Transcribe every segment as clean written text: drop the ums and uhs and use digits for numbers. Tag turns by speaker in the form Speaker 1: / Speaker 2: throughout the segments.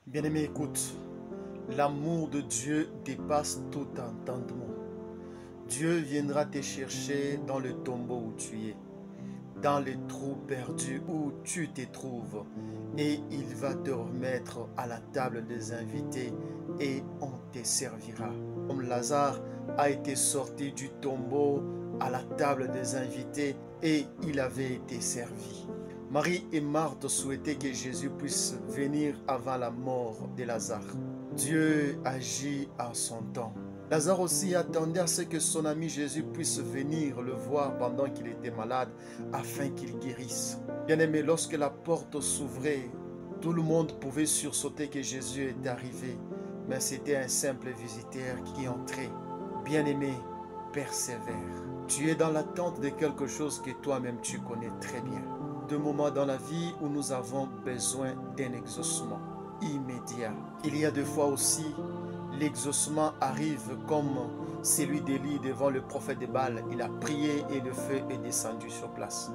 Speaker 1: Bien-aimé, écoute, l'amour de Dieu dépasse tout entendement. Dieu viendra te chercher dans le tombeau où tu es, dans les trous perdus où tu te trouves, et il va te remettre à la table des invités et on te servira. Comme Lazare a été sorti du tombeau à la table des invités et il avait été servi. Marie et Marthe souhaitaient que Jésus puisse venir avant la mort de Lazare. Dieu agit en son temps. Lazare aussi attendait à ce que son ami Jésus puisse venir le voir pendant qu'il était malade afin qu'il guérisse. Bien-aimé, lorsque la porte s'ouvrait, tout le monde pouvait sursauter que Jésus était arrivé, mais c'était un simple visiteur qui entrait. Bien-aimé, persévère. Tu es dans l'attente de quelque chose que toi-même tu connais très bien. De moments dans la vie où nous avons besoin d'un exaucement immédiat. Il y a des fois aussi, l'exaucement arrive comme celui d'Élie devant le prophète de Baal. Il a prié et le feu est descendu sur place.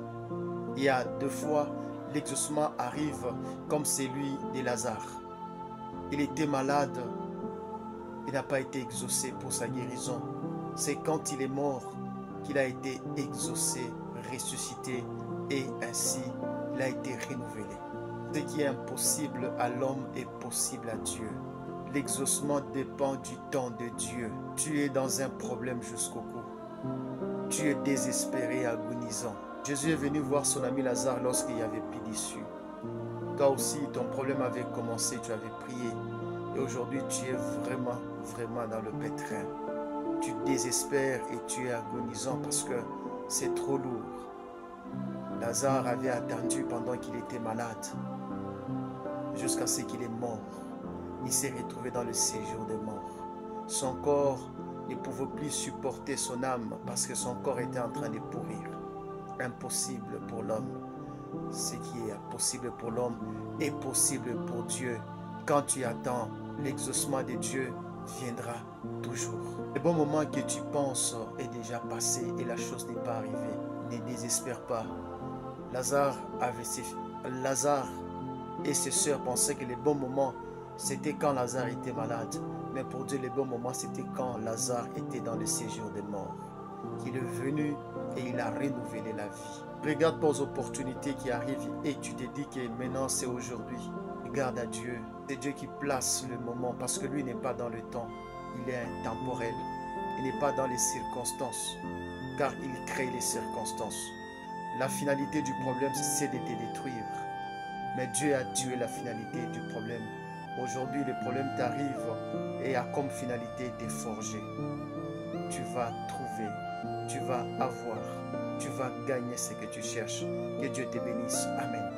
Speaker 1: Il y a deux fois, l'exaucement arrive comme celui de Lazare. Il était malade, il n'a pas été exaucé pour sa guérison. C'est quand il est mort qu'il a été exaucé, ressuscité et ainsi il a été renouvelé. Ce qui est impossible à l'homme est possible à Dieu. L'exaucement dépend du temps de Dieu. Tu es dans un problème jusqu'au cou. Tu es désespéré, agonisant. Jésus est venu voir son ami Lazare lorsqu'il n'y avait plus d'issue. Toi aussi, ton problème avait commencé, tu avais prié. Et aujourd'hui, tu es vraiment dans le pétrin. Tu désespères et tu es agonisant parce que c'est trop lourd. Lazare avait attendu pendant qu'il était malade, jusqu'à ce qu'il est mort. Il s'est retrouvé dans le séjour des morts. Son corps ne pouvait plus supporter son âme parce que son corps était en train de pourrir. Impossible pour l'homme. Ce qui est possible pour l'homme est possible pour Dieu. Quand tu attends, l'exaucement de Dieu viendra toujours. Le bon moment que tu penses est déjà passé et la chose n'est pas arrivée. Ne désespère pas. Lazare et ses sœurs pensaient que le bon moment c'était quand Lazare était malade. Mais pour Dieu, le bon moment c'était quand Lazare était dans le séjour des morts. Il est venu et il a renouvelé la vie. Regarde pas aux opportunités qui arrivent et tu te dis que maintenant c'est aujourd'hui. Regarde à Dieu. C'est Dieu qui place le moment parce que lui n'est pas dans le temps. Il est intemporel. Il n'est pas dans les circonstances car il crée les circonstances. La finalité du problème c'est de te détruire. Mais Dieu a tué la finalité du problème. Aujourd'hui, le problème t'arrive et a comme finalité de forger. Tu vas trouver, tu vas avoir, tu vas gagner ce que tu cherches. Que Dieu te bénisse. Amen.